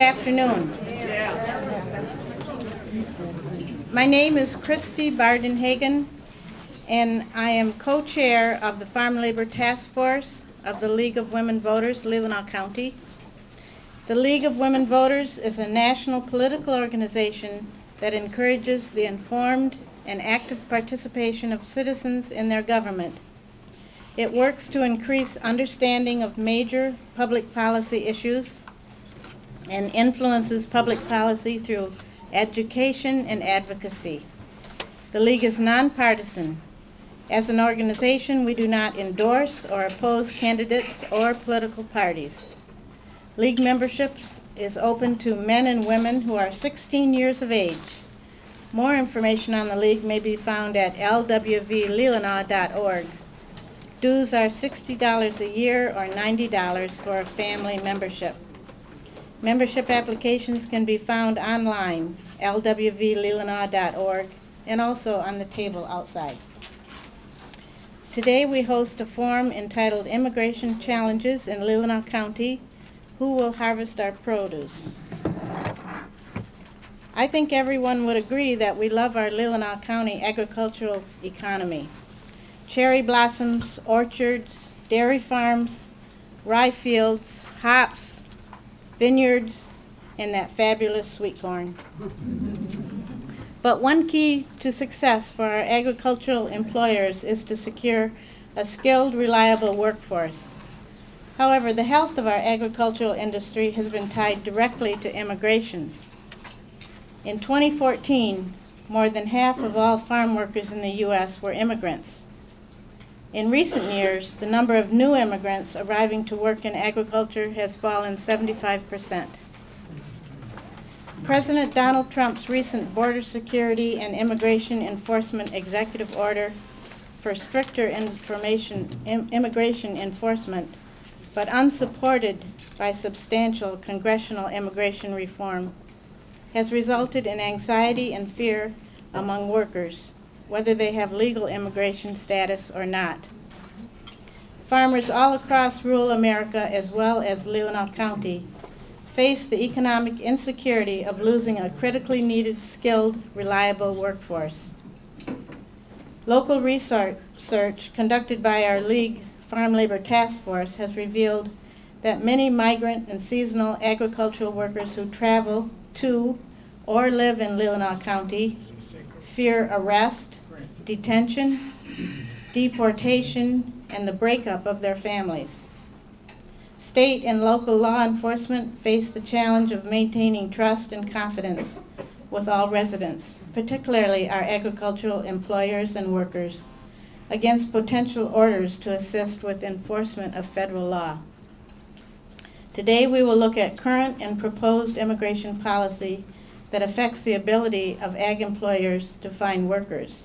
Afternoon. My name is Christy Bardenhagen, and I am co-chair of the Farm Labor Task Force of the League of Women Voters, Leelanau County. The League of Women Voters is a national political organization that encourages the informed and active participation of citizens in their government. It works to increase understanding of major public policy issues and influences public policy through education and advocacy. The League is nonpartisan. As an organization, we do not endorse or oppose candidates or political parties. League membership is open to men and women who are 16 years of age. More information on the League may be found at LWVLC.org. Dues are $60 a year or $90 for a family membership. Membership applications can be found online, LWVLC.org, and also on the table outside. Today we host a forum entitled Immigration Challenges in Leelanau County, Who Will Harvest Our Produce? I think everyone would agree that we love our Leelanau County agricultural economy. Cherry blossoms, orchards, dairy farms, rye fields, hops, vineyards, and that fabulous sweet corn. But one key to success for our agricultural employers is to secure a skilled, reliable workforce. However, the health of our agricultural industry has been tied directly to immigration. In 2014, more than half of all farm workers in the U.S. were immigrants. In recent years, the number of new immigrants arriving to work in agriculture has fallen 75%. President Donald Trump's recent border security and immigration enforcement executive order for stricter immigration enforcement, but unsupported by substantial congressional immigration reform, has resulted in anxiety and fear among workers, whether they have legal immigration status or not. Farmers all across rural America, as well as Leelanau County, face the economic insecurity of losing a critically needed, skilled, reliable workforce. Local research conducted by our League Farm Labor Task Force has revealed that many migrant and seasonal agricultural workers who travel to or live in Leelanau County fear arrest, detention, deportation, and the breakup of their families. State and local law enforcement face the challenge of maintaining trust and confidence with all residents, particularly our agricultural employers and workers, against potential orders to assist with enforcement of federal law. Today we will look at current and proposed immigration policy that affects the ability of ag employers to find workers.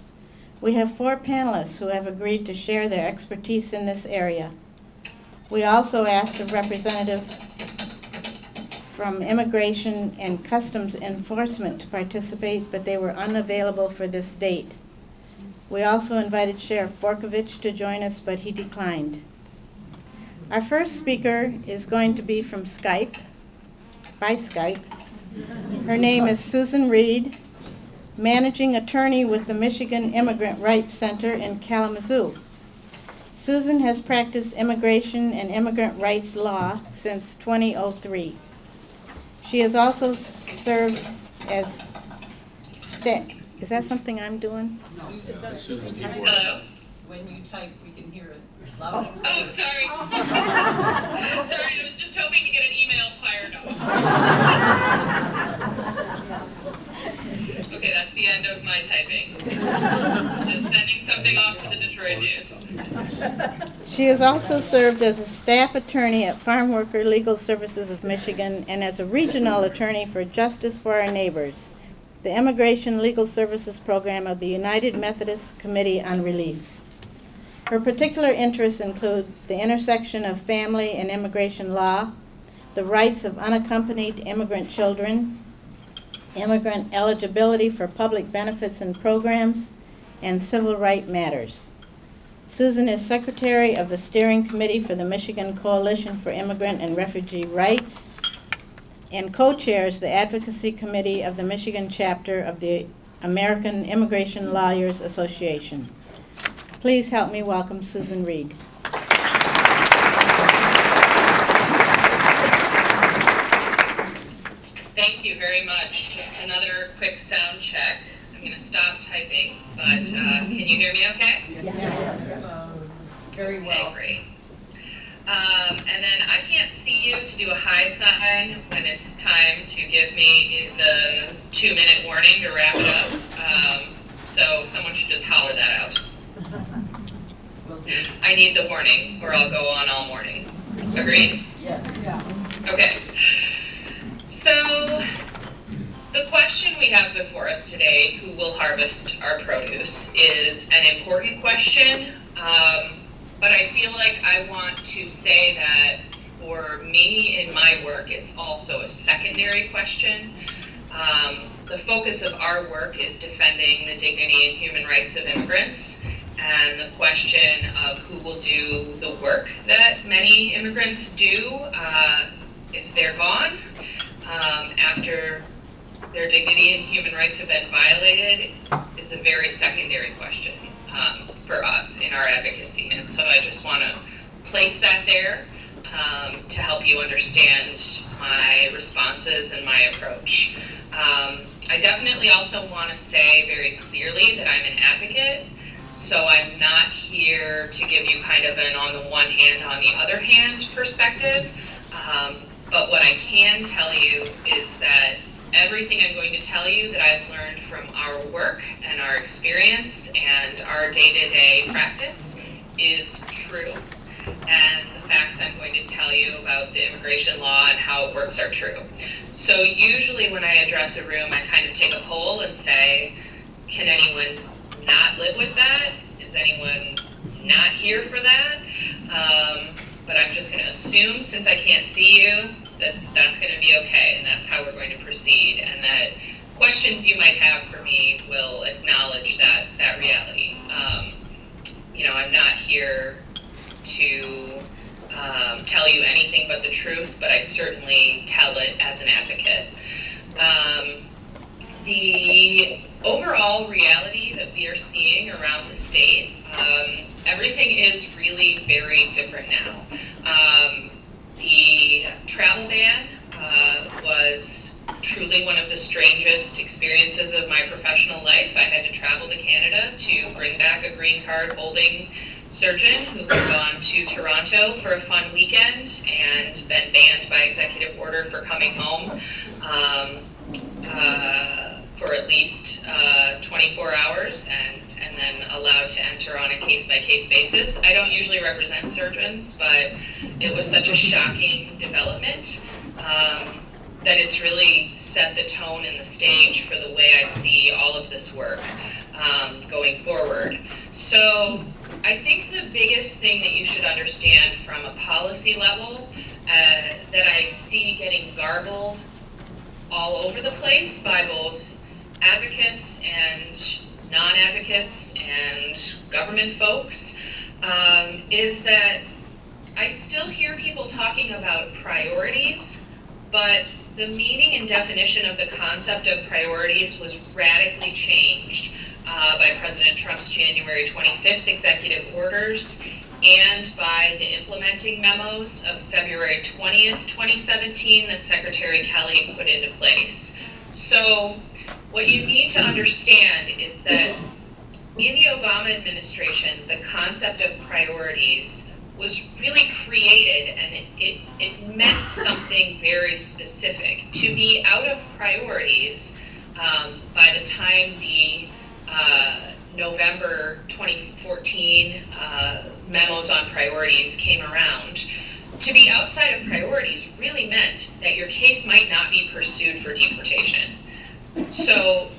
We have 4 panelists who have agreed to share their expertise in this area. We also asked a representative from Immigration and Customs Enforcement to participate, but they were unavailable for this date. We also invited Sheriff Borkovich to join us, but he declined. Our first speaker is going to be from Skype, by Skype. Her name is Susan Reed, managing attorney with the Michigan Immigrant Rights Center in Kalamazoo. Susan has practiced immigration and immigrant rights law since 2003. She has also served as is that something I'm doing? Hello. When you type, we can hear it loud and clear. Oh, sorry. Sorry, I was just hoping to get an email fired off. Okay, that's the end of my typing. Just sending something off to the Detroit News. She has also served as a staff attorney at Farm Worker Legal Services of Michigan and as a regional attorney for Justice for Our Neighbors, the Immigration Legal Services Program of the United Methodist Committee on Relief. Her particular interests include the intersection of family and immigration law, the rights of unaccompanied immigrant children, immigrant eligibility for public benefits and programs, and civil rights matters. Susan is secretary of the steering committee for the Michigan Coalition for Immigrant and Refugee Rights. and co-chairs the Advocacy Committee of the Michigan chapter of the American Immigration Lawyers Association. Please help me welcome Susan Reed. Thank you very much. Just another quick sound check. I'm going to stop typing, but can you hear me okay? Yes. Very well. Okay, great. And then I can't see you to do a hi sign when it's time to give me the 2-minute warning to wrap it up. So someone should just holler that out. I need the warning or I'll go on all morning. Agreed? Yes. Yeah. Okay. So the question we have before us today, who will harvest our produce, is an important question. But I feel like I want to say that for me in my work, it's also a secondary question. The focus of our work is defending the dignity and human rights of immigrants, and the question of who will do the work that many immigrants do if they're gone after their dignity and human rights have been violated is a very secondary question for us in our advocacy. And so I just want to place that there to help you understand my responses and my approach. I definitely also want to say very clearly that I'm an advocate, so I'm not here to give you kind of an on the one hand, on the other hand perspective. But what I can tell you is that everything I'm going to tell you that I've learned from our work and our experience and our day-to-day practice is true. And the facts I'm going to tell you about the immigration law and how it works are true. So usually when I address a room, I kind of take a poll and say, can anyone not live with that? Is anyone not here for that? But I'm just going to assume, since I can't see you, that that's going to be okay, and that's how we're going to proceed, and that questions you might have for me will acknowledge that reality. I'm not here to tell you anything but the truth, but I certainly tell it as an advocate. The overall reality that we are seeing around the state, everything is really very different now. The travel ban was truly one of the strangest experiences of my professional life. I had to travel to Canada to bring back a green card holding surgeon who had gone to Toronto for a fun weekend and been banned by executive order for coming home for at least 24 hours and then allowed to enter on a case-by-case basis. I don't usually represent surgeons, but it was such a shocking development that it's really set the tone and the stage for the way I see all of this work going forward. So I think the biggest thing that you should understand from a policy level that I see getting garbled all over the place by both advocates and non-advocates and government folks is that I still hear people talking about priorities, but the meaning and definition of the concept of priorities was radically changed by President Trump's January 25th executive orders and by the implementing memos of February 20th, 2017 that Secretary Kelly put into place. So what you need to understand is that in the Obama administration, the concept of priorities was really created, and it meant something very specific. To be out of priorities by the time the November 2014 memos on priorities came around, to be outside of priorities really meant that your case might not be pursued for deportation. So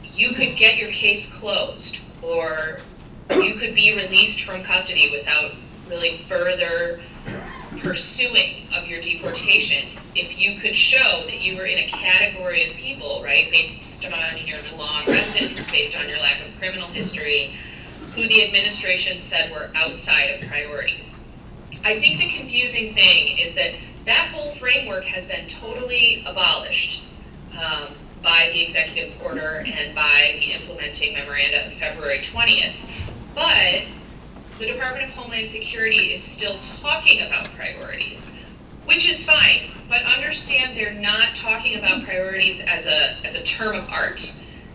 you could get your case closed, or you could be released from custody without really further pursuing of your deportation if you could show that you were in a category of people, right, based on your long residence, based on your lack of criminal history, who the administration said were outside of priorities. I think the confusing thing is that That whole framework has been totally abolished by the executive order and by the implementing memoranda of February 20th. But the Department of Homeland Security is still talking about priorities, which is fine, but understand they're not talking about priorities as a term of art.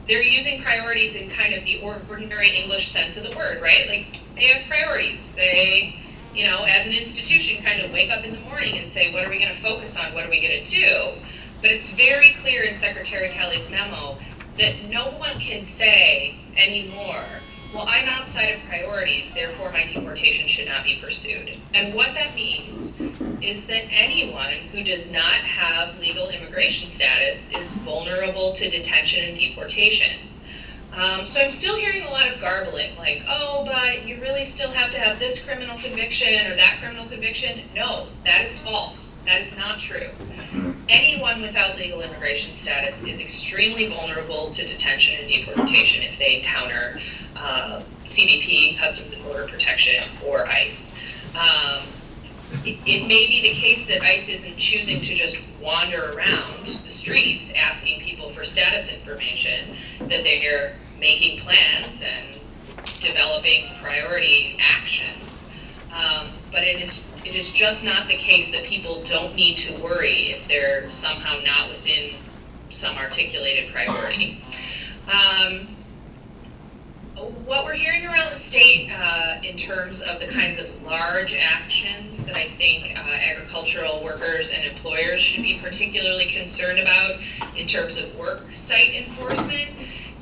They're using priorities in kind of the ordinary English sense of the word, right? Like, they have priorities. They, you know, as an institution, kind of wake up in the morning and say, what are we going to focus on? What are we going to do? But it's very clear in Secretary Kelly's memo that no one can say anymore, well, I'm outside of priorities, therefore my deportation should not be pursued. And what that means is that anyone who does not have legal immigration status is vulnerable to detention and deportation. So I'm still hearing a lot of garbling, like, oh, but you really still have to have this criminal conviction or that criminal conviction. No, that is false. That is not true. Anyone without legal immigration status is extremely vulnerable to detention and deportation if they encounter CBP, Customs and Border Protection, or ICE. It may be the case that ICE isn't choosing to just wander around the streets asking people for status information, that they're making plans and developing priority actions. But it is just not the case that people don't need to worry if they're somehow not within some articulated priority. What we're hearing around the state in terms of the kinds of large actions that I think agricultural workers and employers should be particularly concerned about in terms of work site enforcement,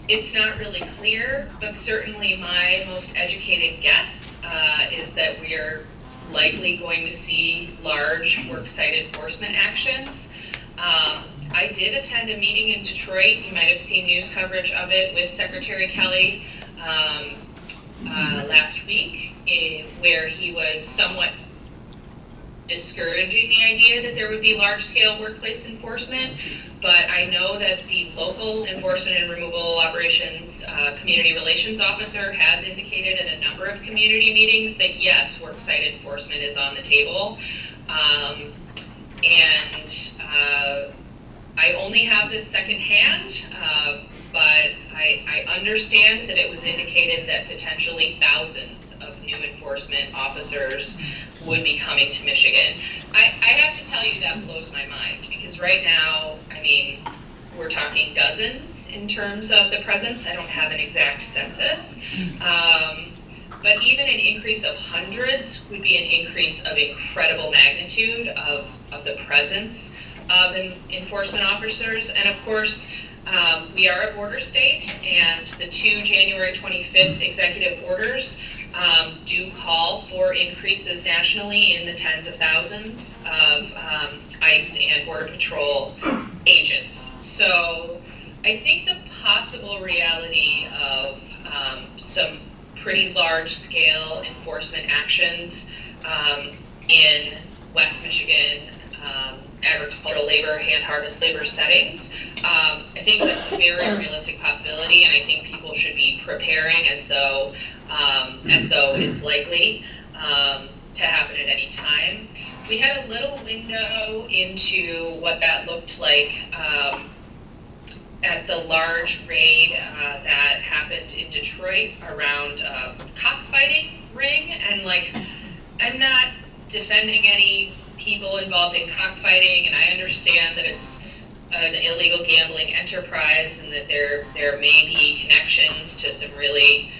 it's not really clear, but certainly my most educated guess is that we are likely going to see large work site enforcement actions. I did attend a meeting in Detroit. You might have seen news coverage of it with Secretary Kelly last week, where he was somewhat discouraging the idea that there would be large-scale workplace enforcement. But I know that the local enforcement and removal operations community relations officer has indicated in a number of community meetings that yes, worksite enforcement is on the table. I only have this secondhand, but I understand that it was indicated that potentially thousands of new enforcement officers would be coming to Michigan. I have to tell you that blows my mind, because right now, I mean, we're talking dozens in terms of the presence. I don't have an exact census. But even an increase of hundreds would be an increase of incredible magnitude of the presence of enforcement officers. And of course, we are a border state, and the 2 January 25th executive orders do call for increases nationally in the tens of thousands of ICE and Border Patrol agents. So I think the possible reality of some pretty large-scale enforcement actions in West Michigan agricultural labor, hand harvest labor settings, I think that's a very realistic possibility, and I think people should be preparing as though it's likely to happen at any time. We had a little window into what that looked like at the large raid that happened in Detroit around cockfighting ring, and like, I'm not defending any people involved in cockfighting, and I understand that it's an illegal gambling enterprise and that there may be connections to some really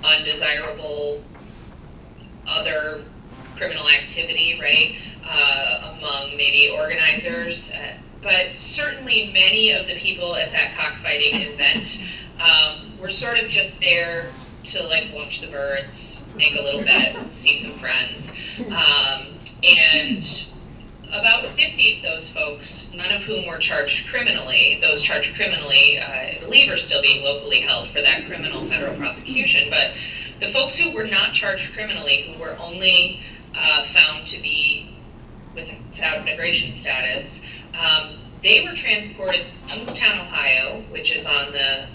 undesirable other criminal activity, right, among maybe organizers. But certainly many of the people at that cockfighting event were sort of just there to like watch the birds, make a little bet, see some friends. And about 50 of those folks, none of whom were charged criminally, those charged criminally, I believe, are still being locally held for that criminal federal prosecution. But the folks who were not charged criminally, who were only found to be without immigration status, they were transported to Youngstown, Ohio, which is on the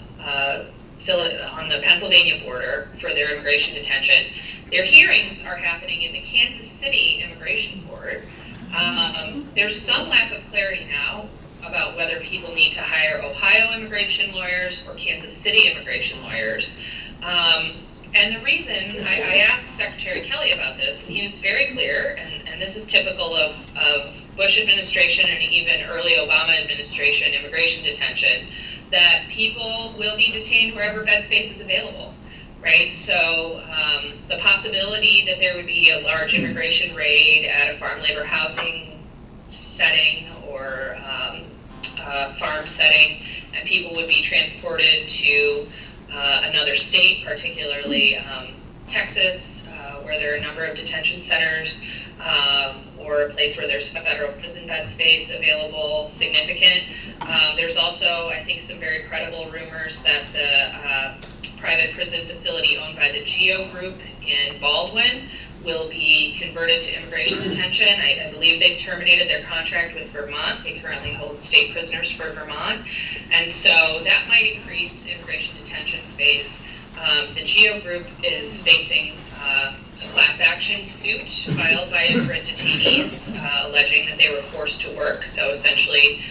Pennsylvania border, for their immigration detention. Their hearings are happening in the Kansas City Immigration Court. There's some lack of clarity now about whether people need to hire Ohio immigration lawyers or Kansas City immigration lawyers. And the reason I asked Secretary Kelly about this, and he was very clear, and this is typical of Bush administration and even early Obama administration immigration detention, that people will be detained wherever bed space is available, right? So the possibility that there would be a large immigration raid at a farm labor housing setting or farm setting, and people would be transported to another state, particularly Texas, where there are a number of detention centers, or a place where there's a federal prison bed space available, significant. There's also, I think, some very credible rumors that the private prison facility owned by the GEO Group in Baldwin will be converted to immigration detention. I believe they've terminated their contract with Vermont. They currently hold state prisoners for Vermont. And so that might increase immigration detention space. The GEO Group is facing a class action suit filed by immigrant detainees alleging that they were forced to work, so essentially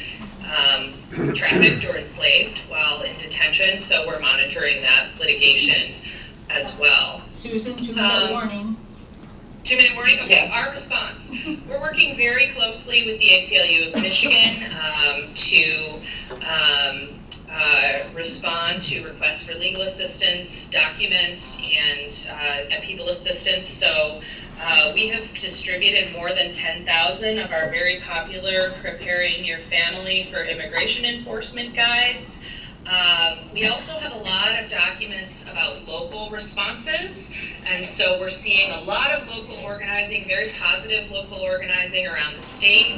trafficked or enslaved while in detention. So we're monitoring that litigation as well. Susan, 2-minute warning. 2-minute warning? Okay, Yes. Our response. We're working very closely with the ACLU of Michigan to respond to requests for legal assistance, document, and people assistance. So we have distributed more than 10,000 of our very popular Preparing Your Family for Immigration Enforcement guides. We also have a lot of documents about local responses, and so we're seeing a lot of local organizing, very positive local organizing around the state,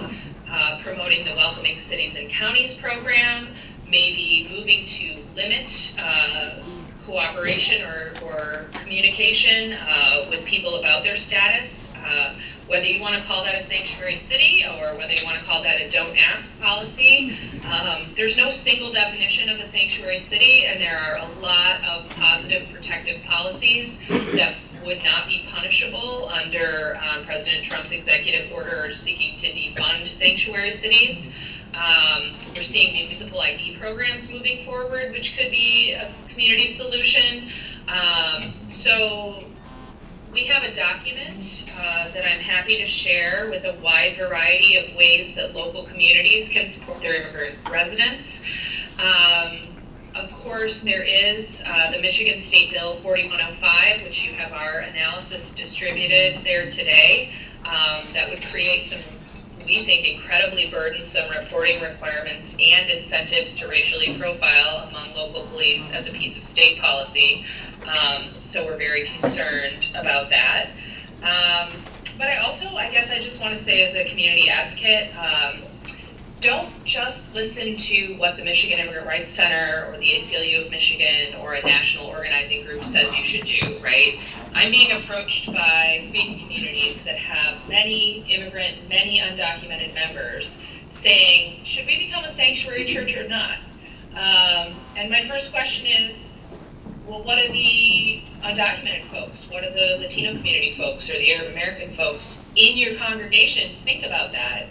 promoting the Welcoming Cities and Counties program, maybe moving to limit cooperation or communication with people about their status, whether you want to call that a sanctuary city or whether you want to call that a don't ask policy. There's no single definition of a sanctuary city, and there are a lot of positive protective policies that would not be punishable under President Trump's executive order seeking to defund sanctuary cities. We're seeing municipal ID programs moving forward, which could be a community solution. So we have a document that I'm happy to share with a wide variety of ways that local communities can support their immigrant residents. Of course, there is the Michigan State Bill 4105, which you have our analysis distributed there today, that would create some, we think, incredibly burdensome reporting requirements and incentives to racially profile among local police as a piece of state policy. So we're very concerned about that. But I guess I just want to say, as a community advocate, don't just listen to what the Michigan Immigrant Rights Center or the ACLU of Michigan or a national organizing group says you should do, right? I'm being approached by faith communities that have many immigrant, many undocumented members saying, should we become a sanctuary church or not? And my first question is, well, what are the undocumented folks? What are the Latino community folks or the Arab American folks in your congregation think about that?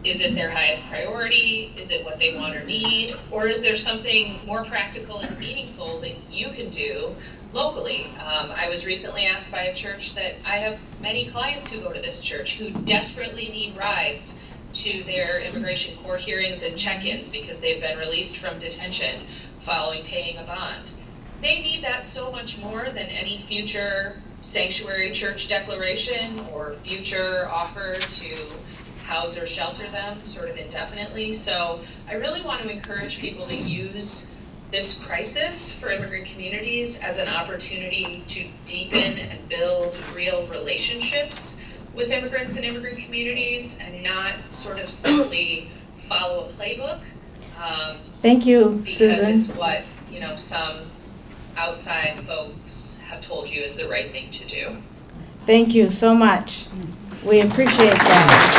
Is it their highest priority? Is it what they want or need? Or is there something more practical and meaningful that you can do locally? I was recently asked by a church that I have many clients who go to this church who desperately need rides to their immigration court hearings and check-ins because they've been released from detention following paying a bond. They need that so much more than any future sanctuary church declaration or future offer to house or shelter them sort of indefinitely. So I really want to encourage people to use this crisis for immigrant communities as an opportunity to deepen and build real relationships with immigrants and immigrant communities and not sort of simply follow a playbook. Thank you, because Susan. it's what, some outside folks have told you is the right thing to do. Thank you so much. We appreciate that.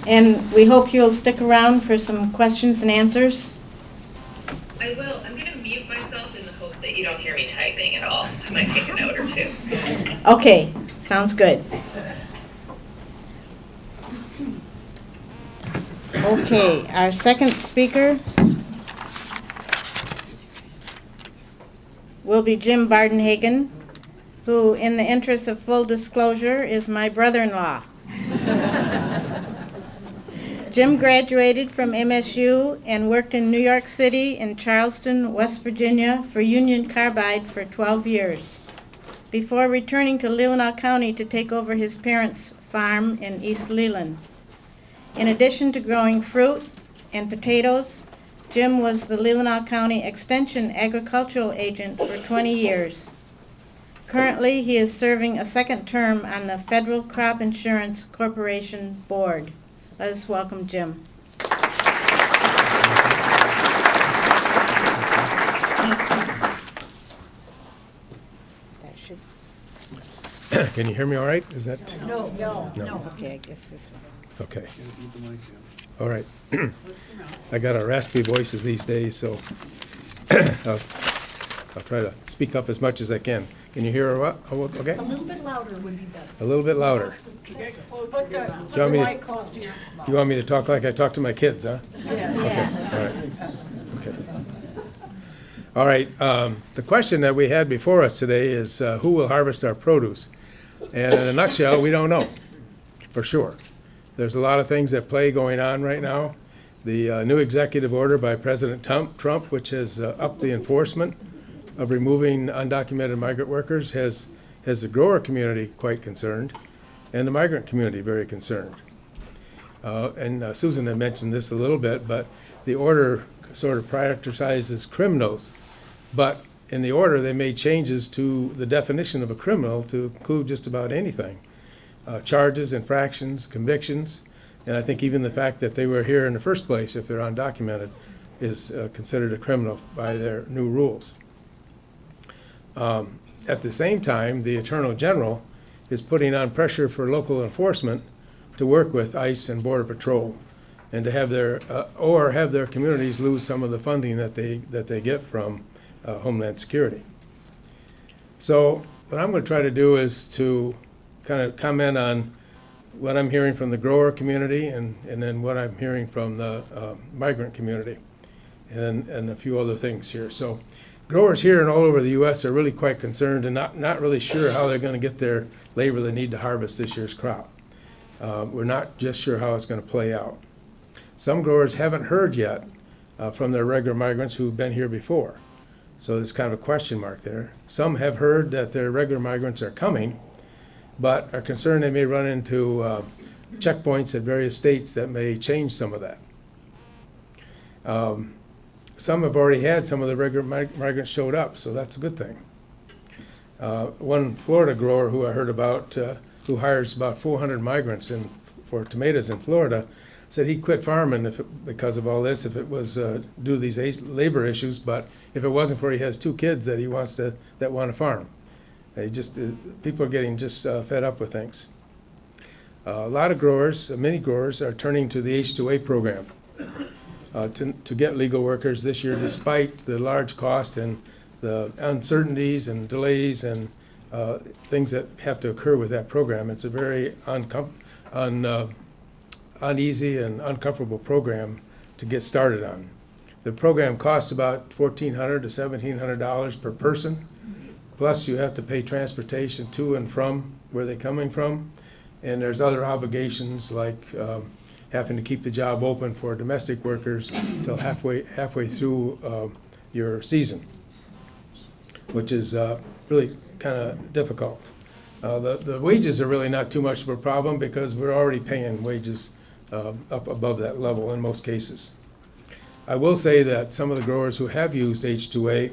And we hope you'll stick around for some questions and answers. I will. I'm going to mute myself in the hope that that you don't hear me typing at all. I might take a note or two. Okay, sounds good. Okay, our second speaker will be Jim Bardenhagen, who, in the interest of full disclosure, is my brother-in-law. Jim graduated from MSU and worked in New York City and Charleston, West Virginia for Union Carbide for 12 years, before returning to Leelanau County to take over his parents' farm in East Leland. In addition to growing fruit and potatoes, Jim was the Leelanau County Extension Agricultural Agent for 20 years. Currently, he is serving a second term on the Federal Crop Insurance Corporation Board. Let us welcome Jim. That should. Can you hear me all right? Is that? No. Okay, I guess this one. Okay. All right. I got a raspy voices these days, so I'll try to speak up as much as I can. Can you hear her what? Oh, okay? A little bit louder would be better. A little bit louder. Put the mic close to your mouth. You want me to talk like I talk to my kids, huh? Yeah. Okay. All right. The question that we had before us today is who will harvest our produce? And in a nutshell, we don't know for sure. There's a lot of things at play going on right now. The new executive order by President Trump, which has upped the enforcement of removing undocumented migrant workers, has the grower community quite concerned, and the migrant community very concerned. And Susan had mentioned this a little bit, but the order sort of prioritizes criminals. But in the order, they made changes to the definition of a criminal to include just about anything. Charges, infractions, convictions, and I think even the fact that they were here in the first place, if they're undocumented, is considered a criminal by their new rules. At the same time, the Attorney General is putting on pressure for local enforcement to work with ICE and Border Patrol, and to have their communities lose some of the funding that they get from Homeland Security. So what I'm going to try to do is to kind of comment on what I'm hearing from the grower community and then what I'm hearing from the migrant community and a few other things here. So growers here and all over the U.S. are really quite concerned and not really sure how they're going to get their labor they need to harvest this year's crop. We're not just sure how it's going to play out. Some growers haven't heard yet from their regular migrants who've been here before. So there's kind of a question mark there. Some have heard that their regular migrants are coming, but are concerned they may run into checkpoints at various states that may change some of that. Some have already had some of the regular migrants showed up, so that's a good thing. One Florida grower who I heard about, who hires about 400 migrants for tomatoes in Florida, said he'd quit farming because of all this if it was due to these labor issues, but if it wasn't for he has 2 kids that he wants that want to farm. People are getting just fed up with things. A lot of growers, many growers, are turning to the H-2A program to get legal workers this year, despite the large cost and the uncertainties and delays and things that have to occur with that program. It's a very uneasy and uncomfortable program to get started on. The program costs about $1,400 to $1,700 per person. Plus, you have to pay transportation to and from where they're coming from. And there's other obligations like having to keep the job open for domestic workers until halfway through your season, which is really kind of difficult. The wages are really not too much of a problem because we're already paying wages up above that level in most cases. I will say that some of the growers who have used H-2A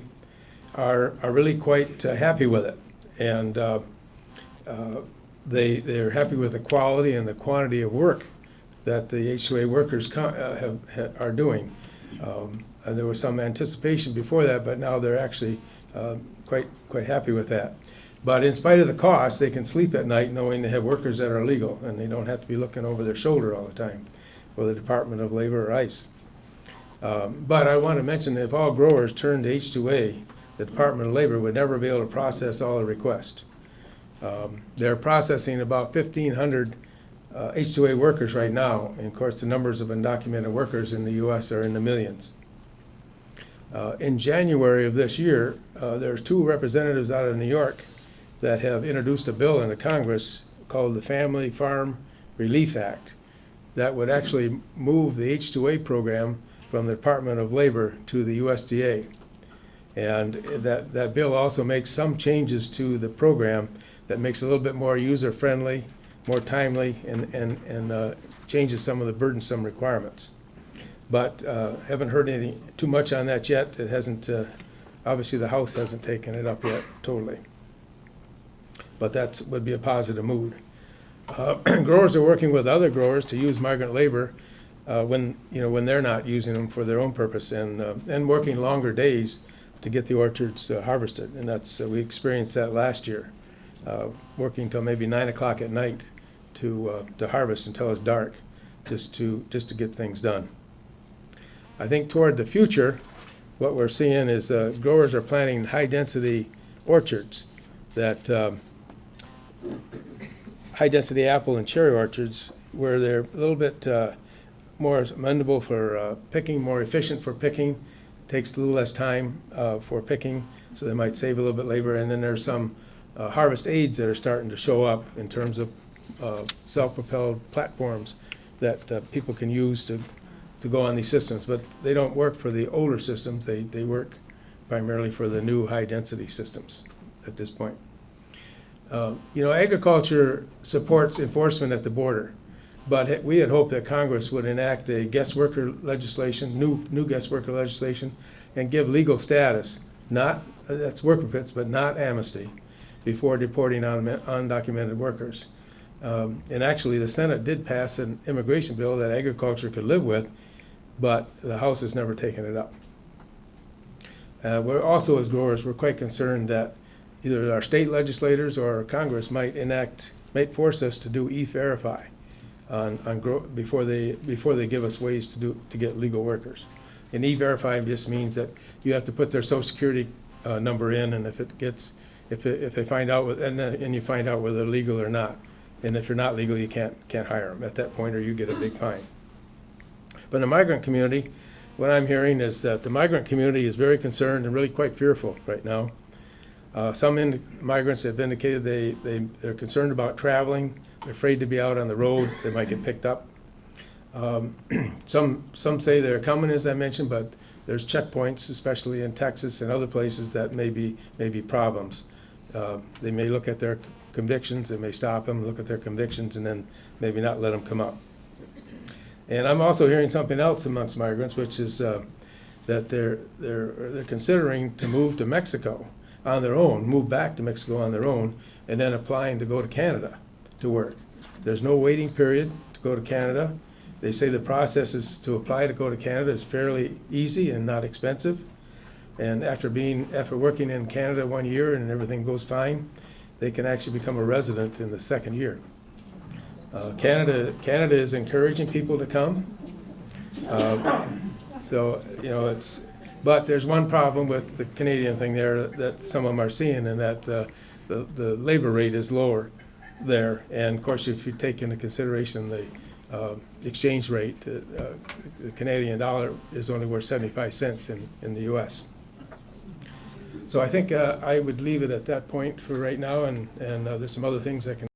are really quite happy with it, and they're happy with the quality and the quantity of work that the H-2A workers are doing. And there was some anticipation before that, but now they're actually quite happy with that. But in spite of the cost, they can sleep at night knowing they have workers that are legal, and they don't have to be looking over their shoulder all the time for the Department of Labor or ICE. But I want to mention that if all growers turn to H-2A, the Department of Labor would never be able to process all the requests. They're processing about 1,500 H-2A workers right now, and of course the numbers of undocumented workers in the U.S. are in the millions. In January of this year, there's 2 representatives out of New York that have introduced a bill into Congress called the Family Farm Relief Act that would actually move the H-2A program from the Department of Labor to the USDA. And that bill also makes some changes to the program that makes it a little bit more user-friendly, more timely, and changes some of the burdensome requirements. But haven't heard too much on that yet. It hasn't, obviously the House hasn't taken it up yet totally. But that would be a positive mood. Growers are working with other growers to use migrant labor when they're not using them for their own purpose, and working longer days to get the orchards harvested. And that's we experienced that last year, working till maybe 9 o'clock at night to harvest until it's dark, just to get things done. I think toward the future, what we're seeing is growers are planting high-density orchards, that high-density apple and cherry orchards, where they're a little bit more amenable for picking, more efficient for picking, takes a little less time for picking, so they might save a little bit labor. And then there's some harvest aids that are starting to show up in terms of self-propelled platforms that people can use to go on these systems. But they don't work for the older systems. They work primarily for the new high-density systems at this point. Agriculture supports enforcement at the border, but we had hoped that Congress would enact a guest worker legislation, new guest worker legislation, and give legal status, that's work permits, but not amnesty, before deporting undocumented workers. And actually, the Senate did pass an immigration bill that agriculture could live with, but the House has never taken it up. We're also, as growers, we're quite concerned that either our state legislators or Congress might force us to do e-verify before they give us ways to get legal workers. And e-verify just means that you have to put their Social Security number in, and if they find out and you find out whether they're legal or not, and if you're not legal, you can't hire them at that point, or you get a big fine. But in the migrant community, what I'm hearing is that the migrant community is very concerned and really quite fearful right now. Some migrants have indicated they're concerned about traveling. They're afraid to be out on the road. They might get picked up. Some say they're coming, as I mentioned, but there's checkpoints, especially in Texas and other places, that may be problems. They may look at their convictions. They may stop them, look at their convictions, and then maybe not let them come up. And I'm also hearing something else amongst migrants, which is that they're considering to move to Mexico on their own, move back to Mexico on their own, and then applying to go to Canada to work. There's no waiting period to go to Canada. They say the process is to apply to go to Canada is fairly easy and not expensive. And after working in Canada 1 year and everything goes fine, they can actually become a resident in the second year. Canada is encouraging people to come. But there's one problem with the Canadian thing there that some of them are seeing, and that the labor rate is lower there. And of course, if you take into consideration the exchange rate, the Canadian dollar is only worth 75 cents in the U.S. So I think I would leave it at that point for right now, and there's some other things I can